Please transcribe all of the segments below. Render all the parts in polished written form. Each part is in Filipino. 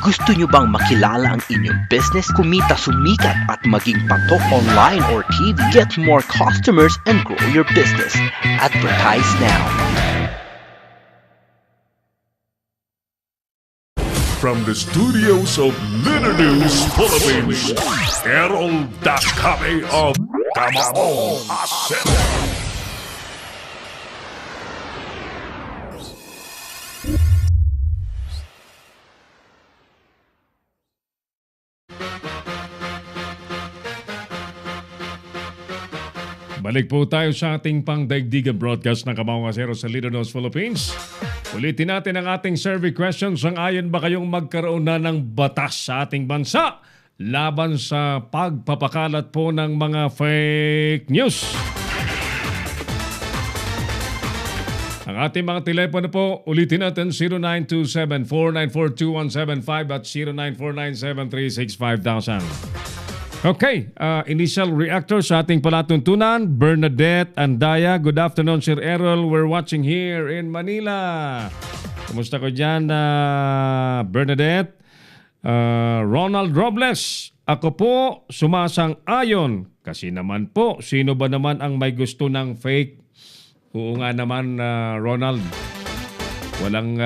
Gusto nyo bang makilala ang inyong business, kumita, sumikat at maging patok online or TV? Get more customers and grow your business. Advertise now. From the studios of Little News Philippines, Errol Dakame of Tamao Asset. Balik po tayo sa ating pangdaigdigan broadcast ng Kamao Asero sa Little News Philippines. Ulitin natin ang ating survey questions. Sang-ayon ba kayong magkaroon na ng batas sa ating bansa laban sa pagpapakalat po ng mga fake news? Ang ating mga telepono po, ulitin natin 0927-494-2175 at 0949-736-5000. Okay, initial reactor sa ating palatuntunan, Bernadette Andaya. Good afternoon, Sir Errol. We're watching here in Manila. Kumusta ko dyan, Bernadette? Ronald Robles, ako po sumasang-ayon. Kasi naman po, sino ba naman ang may gusto ng fake? Oo nga naman, Ronald. Walang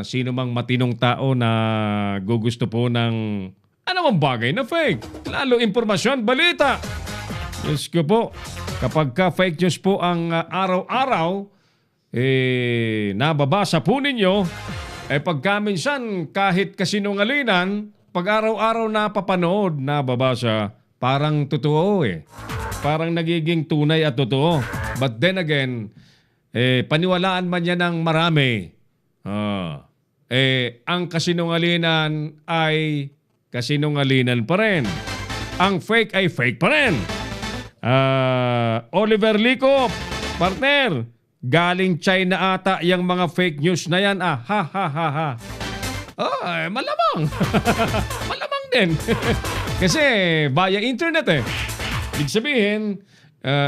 sino mang matinong tao na gugusto po ng anumang bagay na fake. Lalo impormasyon, balita. Diyos ko po, kapag ka fake news po ang araw-araw, nababasa po ninyo, pagka minsan kahit kasinungalingan, pag araw-araw napapanood, nababasa, parang totoo Parang nagiging tunay at totoo. But then again, paniwalaan man yan ng marami. Ang kasinungalingan ay kasinungalingan pa rin. Ang fake ay fake pa rin. Oliver Lico, partner, galing China ata yung mga fake news na yan. Ha ha ha ha. Malamang. Malamang din. Kasi via internet Ibig sabihin,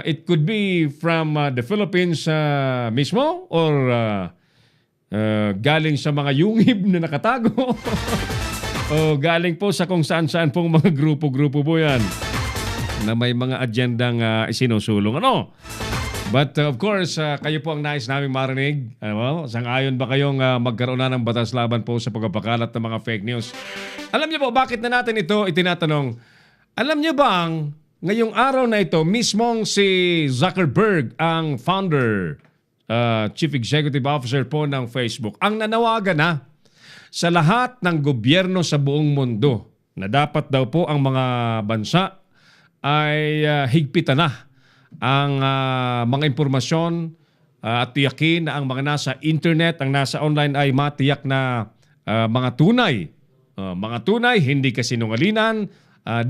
it could be from the Philippines mismo or galing sa mga yungib na nakatago. O galing po sa kung saan-saan pong mga grupo-grupo po yan na may mga agendang isinusulong. But of course, kayo po ang nais namin marinig. Sang-ayon ba kayong magkaroon na ng batas laban po sa pagpapakalat ng mga fake news? Alam niyo po, bakit na natin ito itinatanong? Alam niyo bang ngayong araw na ito, mismong si Zuckerberg, ang founder, Chief Executive Officer po ng Facebook, ang nanawagan na sa lahat ng gobyerno sa buong mundo na dapat daw po ang mga bansa ay higpitan na ang mga impormasyon at tiyakin na ang mga nasa internet, ang nasa online ay matiyak na mga tunay. Mga tunay, hindi kasinungalingan.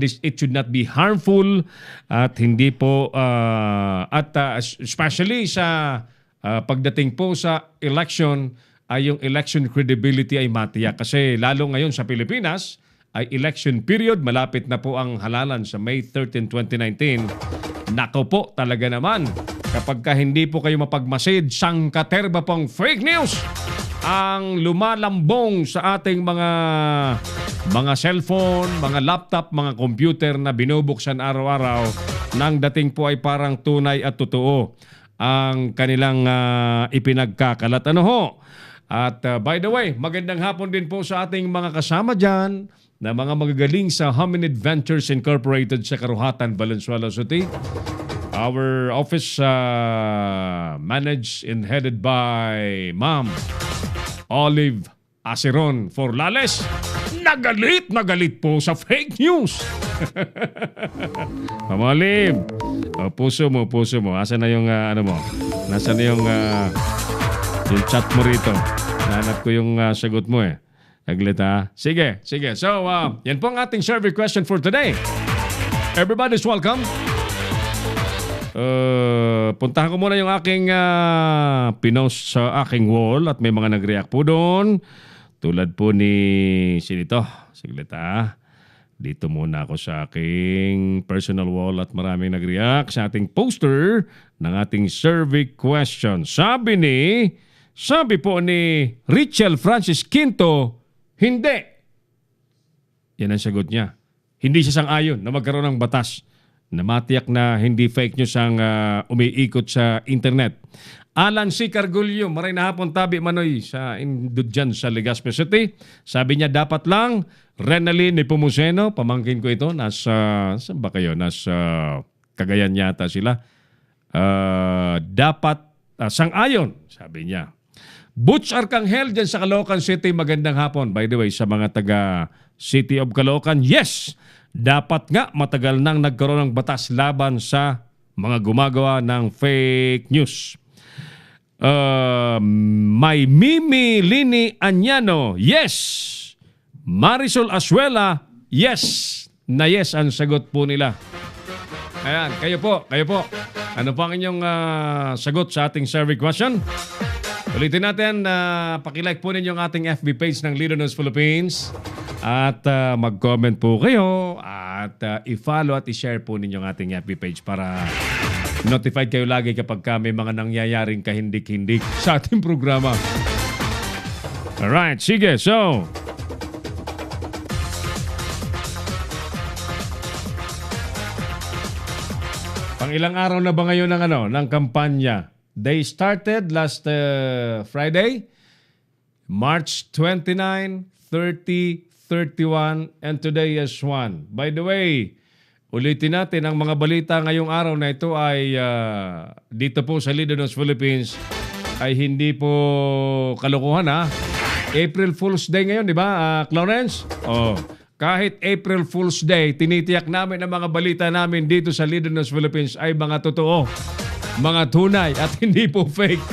It should not be harmful at hindi po especially sa pagdating po sa election ay yung election credibility ay matiyak. Kasi lalo ngayon sa Pilipinas ay election period. Malapit na po ang halalan sa May 13, 2019. Nako po talaga naman. Kapag ka hindi po kayo mapagmasid, sangkaterba pong fake news ang lumalambong sa ating mga cellphone, mga laptop, mga computer na binubuksan araw-araw nang dating po ay parang tunay at totoo ang kanilang ipinagkakalat. At by the way, magandang hapon din po sa ating mga kasama dyan na mga magagaling sa Hominid Ventures Incorporated sa Karuhatan, Valenzuela City. Our office managed and headed by Ma'am Olive Aceron Forlales. Nagalit po sa fake news. Ma'am Olive, puso mo. Asan na yung mo? Nasaan na yung chat mo rito? Nahanap ko yung sagot mo Saglit Sige. So, yan po ang ating survey question for today. Everybody's welcome. Puntahan ko muna yung aking pinost sa aking wall at may mga nag-react po doon. Tulad po ni sinito. Saglit Dito muna ako sa aking personal wall at maraming nag-react sa ating poster ng ating survey question. Sabi po ni Richel Francis Quinto, hindi. Yan ang sagot niya. Hindi siya sang-ayon na magkaroon ng batas na matiyak na hindi fake news ang umiikot sa internet. Alan C. Cargullo, maray na hapon tabi manoy sa dyan sa Legazpi City. Sabi niya dapat lang Renalyn Nepomuceno, pamangkin ko ito, nasa, saan ba kayo? Nasa Cagayan yata sila. Dapat sang-ayon, sabi niya. Butch Arcangel dyan sa Caloocan City, magandang hapon. By the way, sa mga taga City of Caloocan, yes! Dapat nga matagal nang nagkaroon ng batas laban sa mga gumagawa ng fake news. May Mimi Lini Anyano, yes! Marisol Asuela, yes! Na yes ang sagot po nila. Ayan, kayo po. Ano po ang inyong sagot sa ating survey question? Ulitin natin, pakilike po ninyo ang ating FB page ng Leader News Philippines at mag-comment po kayo at i-follow at i-share po ninyo ang ating FB page para notified kayo lagi kapag may mga nangyayaring kahindik-hindik sa ating programa. Alright, sige. So, pang ilang araw na ba ngayon ng kampanya? They started last Friday, March 29, 30, 31, and today is 1. By the way, ulitin natin ang mga balita ngayong araw na ito ay dito po sa Leader News Philippines ay hindi po kalokohan ha. April Fool's Day ngayon, di ba, Clarence? Oh, kahit April Fool's Day, tinitiyak namin ang mga balita namin dito sa Leader News Philippines ay mga totoo, mga tunay at hindi po fake.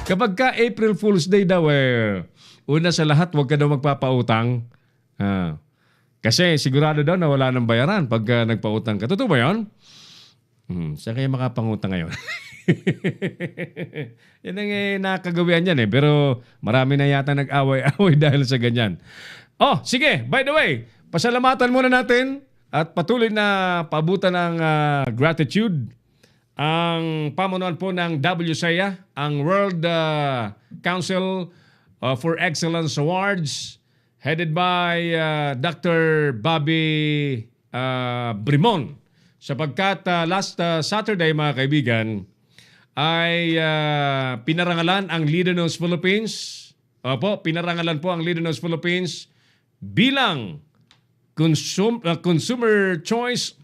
Kapag ka April Fool's Day daw, una sa lahat, huwag ka daw magpapautang. Kasi sigurado daw na wala nang bayaran pag nagpautang ka. Totoo ba yun? Saan kayo makapangutang ngayon? Yan ang nakagawian yan pero marami na yata nag-away-away dahil sa ganyan. Oh, sige. By the way, pasalamatan muna natin at patuloy na paabutan ng gratitude ang pamunuan po ng WSEA, ang World Council for Excellence Awards, headed by Dr. Bobby Brimon. Sapagkat last Saturday, mga kaibigan, ay pinarangalan ang Leader News Philippines. Pinarangalan po ang Leader News Philippines bilang Consumer Choice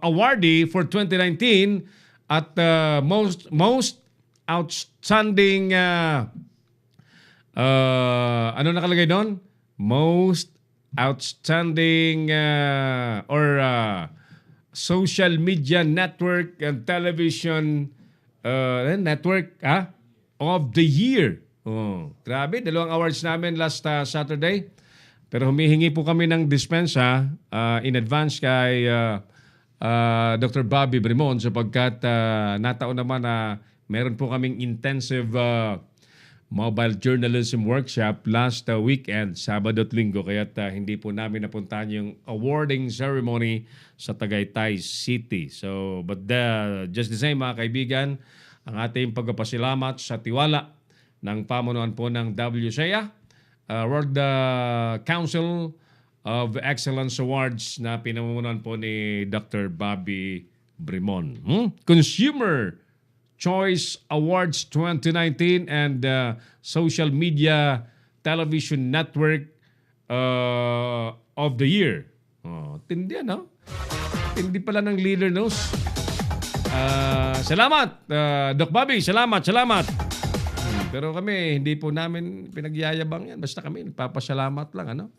Awardee for 2019 at most outstanding ano nakalagay doon? Most outstanding social media network and television network of the year. Grabe, 2 awards namin last Saturday. Pero humihingi po kami ng dispensa in advance kay Dr. Bobby Brimon sapagkat nataon naman na meron po kaming intensive mobile journalism workshop last weekend, Sabado at Linggo, kaya hindi po namin napuntahan yung awarding ceremony sa Tagaytay City. So, but just the same, mga kaibigan, ang ating pagpapasalamat sa tiwala ng pamunuan po ng WSEA, World Council of Excellence Awards na pinamunuan po ni Dr. Bobby Brimon. Consumer Choice Awards 2019 and Social Media Television Network of the Year. Tindi no? Tindi pala ng Leader News. Salamat, Doc Bobby. Salamat. Pero kami, hindi po namin pinagyayabang yan. Basta kami, nagpapasalamat lang.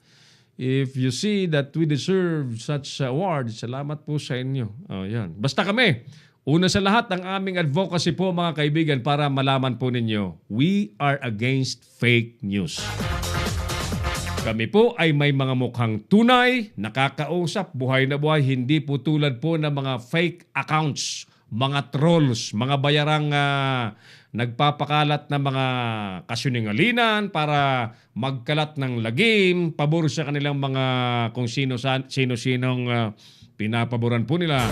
If you see that we deserve such awards, salamat po sa inyo. Yan. Basta kami, una sa lahat, ang aming advocacy po, mga kaibigan, para malaman po ninyo, we are against fake news. Kami po ay may mga mukhang tunay, nakakausap, buhay na buhay, hindi po tulad po ng mga fake accounts, mga trolls, mga bayarang nagpapakalat ng mga kasinungalingan para magkalat ng lagim, pabor sa kanilang mga kung sino-sinong pinapaboran po nila.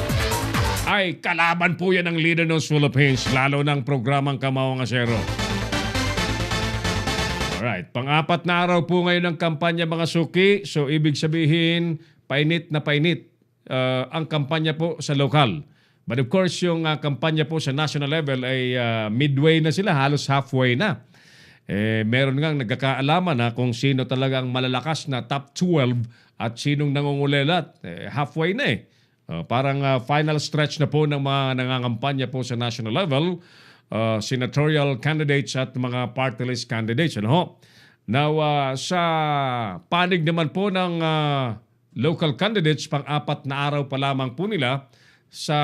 Ay, kalaban po yan ng Leader News Philippines, lalo ng programang Kamawang Asero. Alright, pang-apat na araw po ngayon ng kampanya mga suki. So ibig sabihin, painit na painit ang kampanya po sa lokal. But of course, yung kampanya po sa national level ay midway na sila, halos halfway na. Meron nga nagkakaalaman na kung sino talagang malalakas na top 12 at sinong nangungulelat. Halfway na eh. Parang final stretch na po ng mga nangangampanya po sa national level, senatorial candidates at mga party list candidates. Ano? Now, sa panig naman po ng local candidates, pang-apat na araw pa lamang po nila sa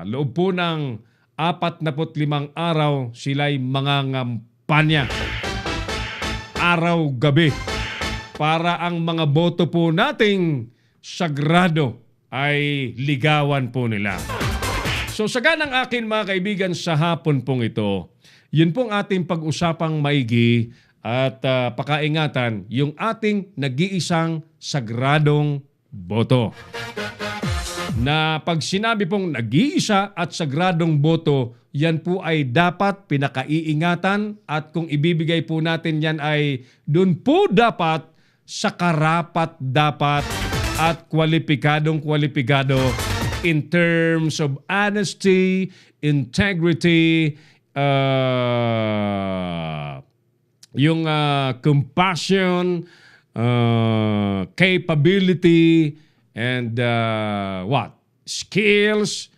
loob po ng 45 araw sila'y mangangampanya. Araw-gabi. Para ang mga boto po nating sagrado ay ligawan po nila. So sa ganang akin mga kaibigan sa hapon pong ito, yun pong ating pag-usapang maigi at pakaingatan yung ating nag-iisang sagradong boto. Na pag sinabi pong nag-iisa at sagradong boto, yan po ay dapat pinakaiingatan at kung ibibigay po natin yan ay dun po dapat sa karapat dapat at kwalipikadong-kwalipikado in terms of honesty, integrity, yung compassion, capability, and skills,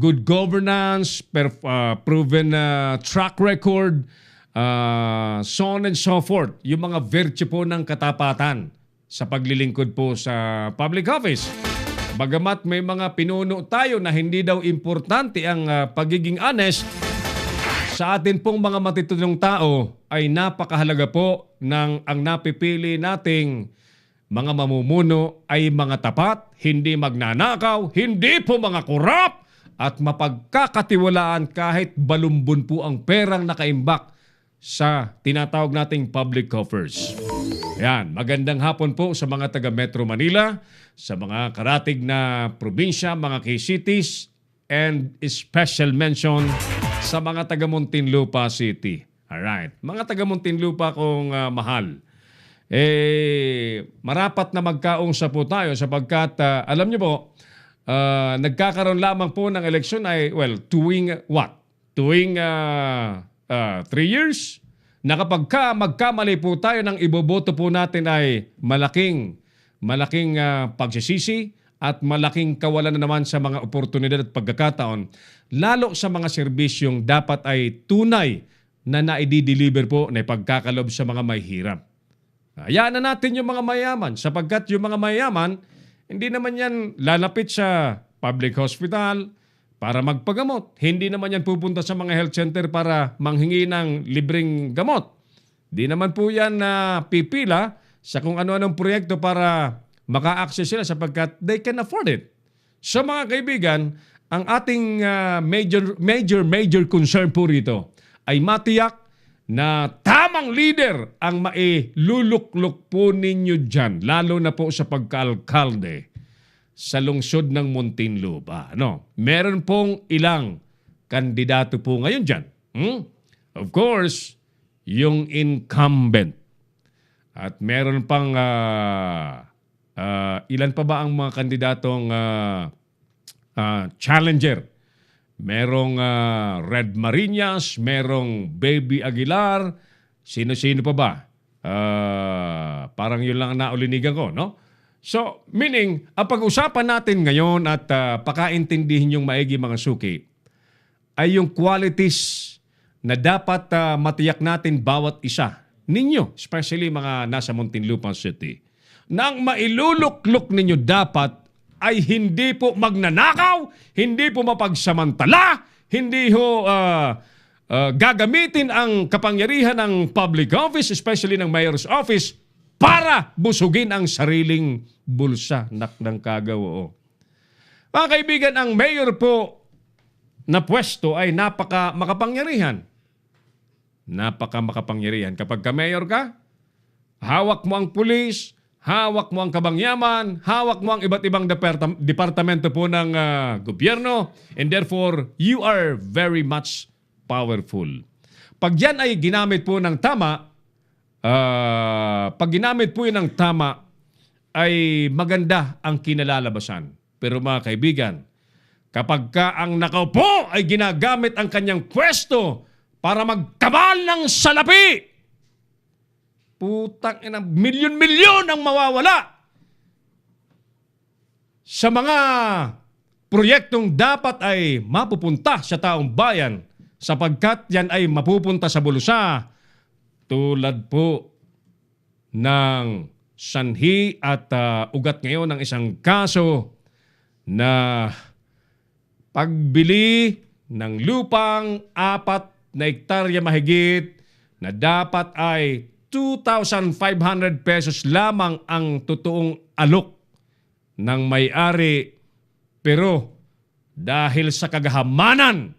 good governance, proven track record, so on and so forth. Yung mga virtue po ng katapatan sa paglilingkod po sa public office. Bagamat may mga pinuno tayo na hindi daw importante ang pagiging honest, sa atin pong mga matitinong tao ay napakahalaga po ng ang napipili nating mga mamumuno ay mga tapat, hindi magnanakaw, hindi po mga kurap, at mapagkakatiwalaan kahit balumbon po ang perang nakaimbak sa tinatawag nating public coffers. Yan, magandang hapon po sa mga taga Metro Manila, sa mga karatig na probinsya, mga key cities, and special mention sa mga taga Muntinlupa City. Alright, mga taga Muntinlupa kong mahal. Marapat na magkaungsa po tayo sapagkat alam niyo po, nagkakaroon lamang po ng eleksyon ay, tuwing what? Tuwing 3 years? Na kapag magkamali po tayo ng iboboto po natin ay malaking pagsisisi at malaking kawalan na naman sa mga oportunidad at pagkakataon, lalo sa mga serbisyong dapat ay tunay na naidi-deliver po na ipagkakalob sa mga may hirap. Hayaan na natin yung mga mayaman sapagkat yung mga mayaman, hindi naman yan lalapit sa public hospital para magpagamot. Hindi naman yan pupunta sa mga health center para manghingi ng libreng gamot. Hindi naman po yan pipila sa kung ano-anong proyekto para maka-access sila sapagkat they can afford it. So mga kaibigan, ang ating major concern po rito ay matiyak na tamang leader ang mailuluklok po ninyo dyan, lalo na po sa pagka-alkalde sa lungsod ng Muntinlupa. Meron pong ilang kandidato po ngayon dyan. Of course, yung incumbent. At meron pang ilan pa ba ang mga kandidatong challenger? Merong Red Marinas, merong Baby Aguilar, sino-sino pa ba? Parang yun lang ang naulinigan ko, no? So, meaning, ang pag-usapan natin ngayon at pakaintindihin yung maigi mga suki ay yung qualities na dapat matiyak natin bawat isa ninyo, especially mga nasa Muntinlupa City, na ang mailuluklok ninyo dapat ay hindi po magnanakaw, hindi po mapagsamantala, hindi ho gagamitin ang kapangyarihan ng public office, especially ng mayor's office, para busugin ang sariling bulsa ng kagaw. Mga kaibigan, ang mayor po na pwesto ay makapangyarihan. Makapangyarihan. Kapag ka-mayor ka, hawak mo ang pulis, hawak mo ang kabangyaman, hawak mo ang iba't ibang departamento po ng gobyerno, and therefore, you are very much powerful. Pag yan ay ginamit po ng tama, pag ginamit po yun ng tama, ay maganda ang kinalalabasan. Pero mga kaibigan, kapag ka ang nakaupo ay ginagamit ang kanyang pwesto para magkabal ng salapi, putang ina, milyon-milyon ang mawawala sa mga proyektong dapat ay mapupunta sa taong bayan sapagkat yan ay mapupunta sa bulsa tulad po ng sanhi at ugat ngayon ng isang kaso na pagbili ng lupang 4 na hektarya mahigit na dapat ay 2,500 pesos lamang ang totoong alok ng may-ari. Pero dahil sa kagahamanan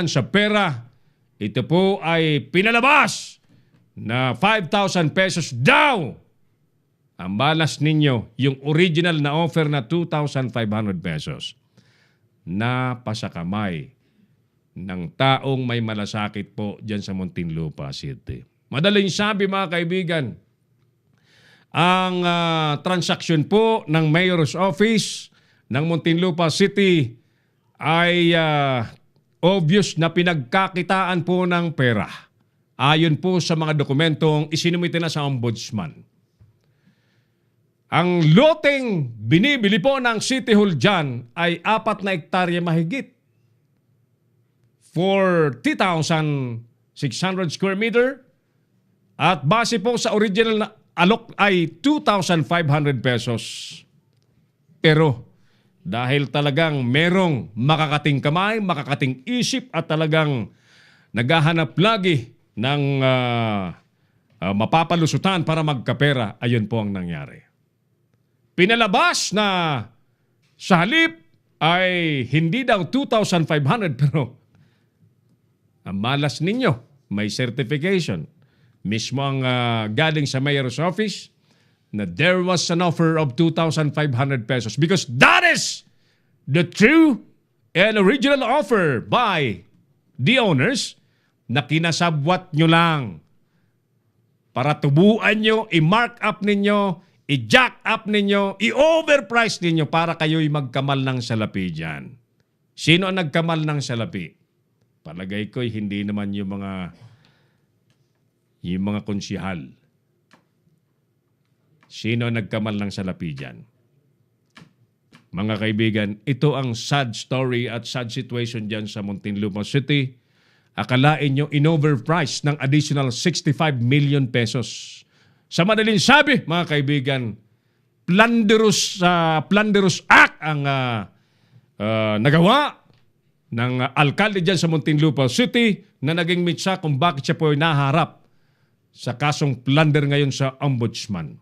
sa pera, ito po ay pinalabas na 5,000 pesos daw. Ang balas ninyo, yung original na offer na 2,500 pesos. Napasakamay ng taong may malasakit po dyan sa Muntinlupa City. Madaling sabi mga kaibigan, ang transaksyon po ng Mayor's Office ng Muntinlupa City ay obvious na pinagkakitaan po ng pera. Ayon po sa mga dokumentong isinumite na sa Ombudsman. Ang loteng binibili po ng City Hall dyan ay 4 na hektarya mahigit. 40,600 square meter. At base po sa original na alok ay 2,500 pesos. Pero dahil talagang merong makakating kamay, makakating isip at talagang naghahanap lagi ng mapapalusutan para magkapera, ayun po ang nangyari. Pinalabas na sa halip ay hindi daw 2,500 pero ang malas ninyo, may certification. Mismo ang galing sa Mayor's Office na there was an offer of 2,500 pesos because that is the true and original offer by the owners na kinasabwat nyo lang para tubuan nyo, i-mark up ninyo, i-jack up ninyo, i-overprice ninyo para kayo'y magkamal ng salapi dyan. Sino ang nagkamal ng salapi? Palagay ko'y hindi naman yung mga konsihal. Sino ang nagkamal ng salapi dyan? Mga kaibigan, ito ang sad story at sad situation dyan sa Muntinlupa City. Akalain nyo, in-overprice ng additional 65 million pesos. Sa madaling sabi, mga kaibigan, Plunderous Act ang nagawa ng alkalde dyan sa Muntinlupa City na naging mitsa kung bakit siya po ay naharap sa kasong plunder ngayon sa Ombudsman.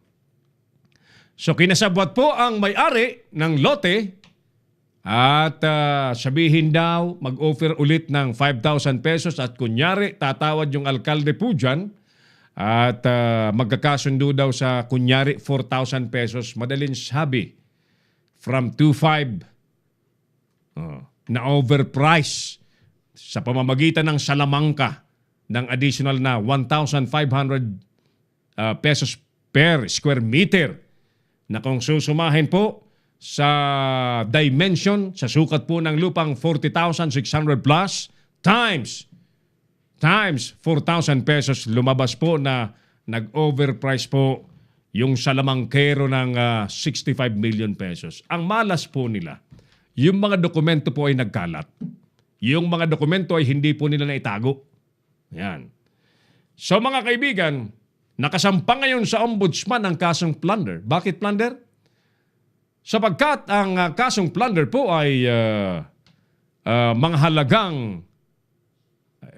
So kinasabwat po ang may-ari ng lote at sabihin daw mag-offer ulit ng 5,000 pesos at kunyari tatawad yung alkalde po dyan at magkakasundo daw sa kunyari 4,000 pesos. Madaling sabi, from 2,500 na overprice sa pamamagitan ng salamangka ng additional na 1,500 pesos per square meter na kung susumahin po sa dimension, sa sukat po ng lupang 40,600 plus times 4,000 pesos, lumabas po na nag-overprice po yung salamangkero ng 65 million pesos. Ang malas po nila, yung mga dokumento po ay nagkalat. Yung mga dokumento ay hindi po nila naitago. Yan. So mga kaibigan, nakasampa ngayon sa Ombudsman ang kasong plunder. Bakit plunder? Sapagkat ang kasong plunder po ay mga halagang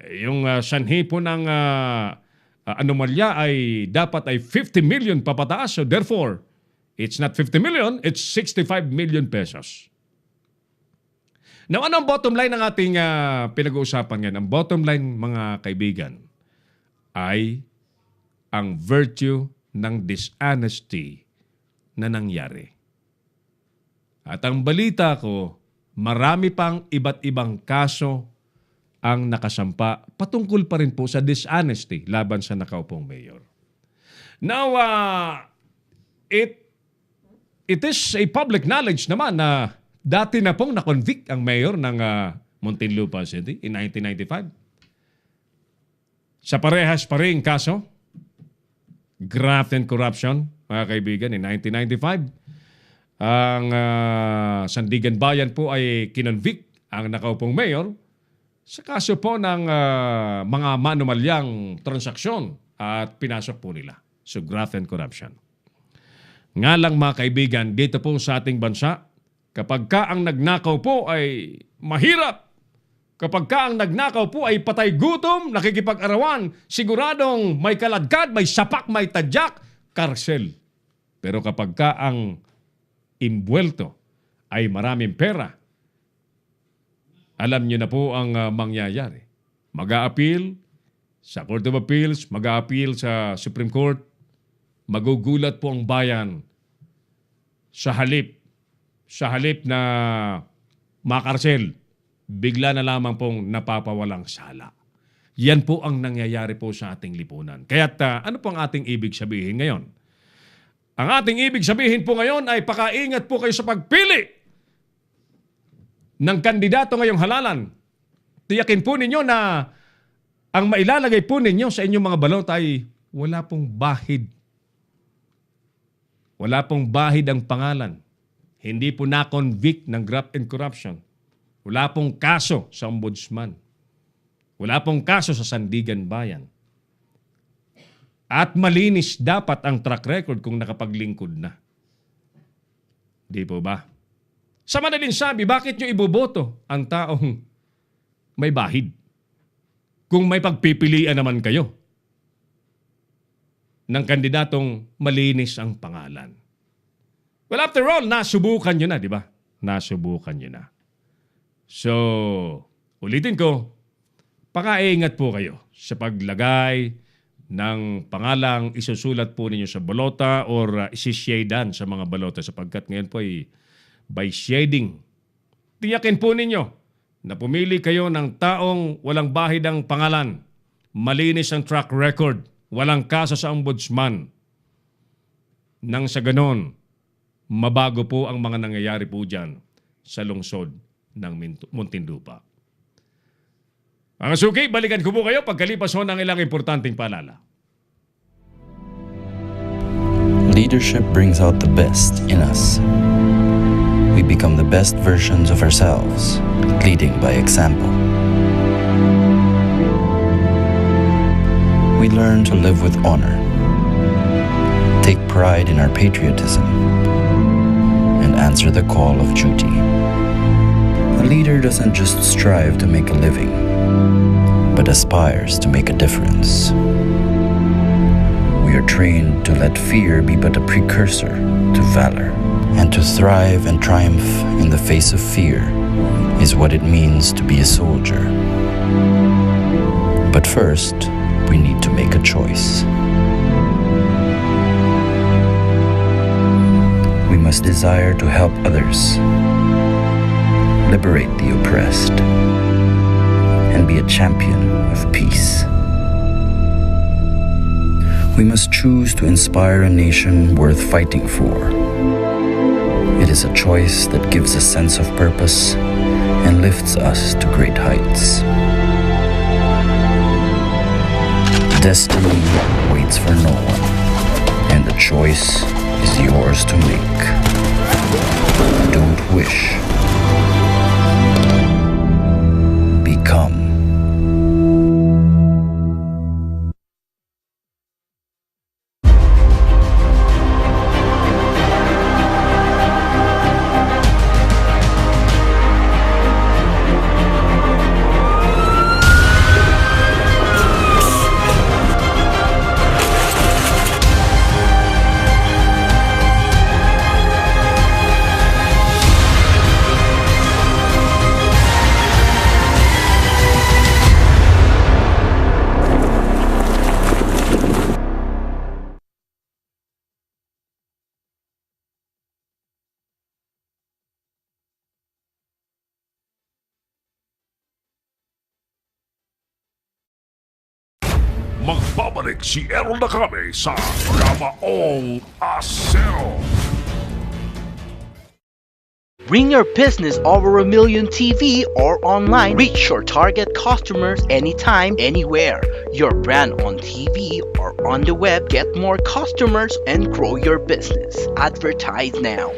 yung sanhi po ng anomalya ay dapat ay 50 million papataas. So therefore, it's not 50 million, it's 65 million pesos. Now, ano ang bottom line ng ating pinag-uusapan ngayon? Ang bottom line, mga kaibigan, ay ang virtue ng dishonesty na nangyari. At ang balita ko, marami pang iba't ibang kaso ang nakasampa patungkol pa rin po sa dishonesty laban sa nakaupong mayor. Now, it is a public knowledge naman na dati na pong na-convict ang mayor ng Muntinlupa City in 1995. Sa parehas pa rin kaso, graft and corruption, mga kaibigan, in 1995. Ang Sandigan Bayan po ay kinonvict ang nakaupong mayor sa kaso po ng mga manumalyang transaksyon at pinasok po nila. So, graft and corruption. Nga lang mga kaibigan, dito po sa ating bansa, kapag ka ang nagnakaw po ay mahirap, kapag ka ang nagnakaw po ay patay gutom, nakikipag-arawan, siguradong may kaladkad, may sapak, may tadyak, karsel. Pero kapag ka ang imbuelto ay maraming pera, alam nyo na po ang mangyayari. Mag-a-appeal sa Court of Appeals, mag-a-appeal sa Supreme Court, magugulat po ang bayan sa halip na makarsel, bigla na lamang pong napapawalang sala. Yan po ang nangyayari po sa ating lipunan. Kaya't ano po ang ating ibig sabihin ngayon? Ang ating ibig sabihin po ngayon ay pakaingat po kayo sa pagpili ng kandidato ngayong halalan. Tiyakin po ninyo na ang mailalagay po ninyo sa inyong mga balot ay wala pong bahid. Wala pong bahid ang pangalan. Hindi po na-convict ng graft and corruption. Wala pong kaso sa ombudsman. Wala pong kaso sa Sandigan Bayan. At malinis dapat ang track record kung nakapaglingkod na. Di po ba? Sa madaling sabi, bakit nyo iboboto ang taong may bahid? Kung may pagpipilian naman kayo ng kandidatong malinis ang pangalan. Well, after all, nasubukan nyo na, di ba? Nasubukan nyo na. So, ulitin ko, pakaingat po kayo sa paglagay ng pangalang isusulat po ninyo sa balota or isisyadan sa mga balota sapagkat ngayon po ay by shading. Tiyakin po ninyo na pumili kayo ng taong walang bahid ang pangalan, malinis ang track record, walang kaso sa ombudsman. Nang sa ganon, mabago po ang mga nangyayari po dyan sa lungsod ng Muntinlupa. Mga suki, balikan ko po kayo pagkalipas ho ng ilang importanteng paalala. Leadership brings out the best in us. We become the best versions of ourselves, leading by example. We learn to live with honor, take pride in our patriotism, and answer the call of duty. A leader doesn't just strive to make a living, but aspires to make a difference. We are trained to let fear be but a precursor to valor, and to thrive and triumph in the face of fear is what it means to be a soldier. But first, we need to make a choice. We must desire to help others, liberate the oppressed, and be a champion of peace. We must choose to inspire a nation worth fighting for. It is a choice that gives a sense of purpose and lifts us to great heights. Destiny waits for no one, and the choice is yours to make. Don't wish. Become. Magbabalik si Errol Nakame sa Kamaong Asero. Bring your business over a million TV or online. Reach your target customers anytime, anywhere. Your brand on TV or on the web. Get more customers and grow your business. Advertise now.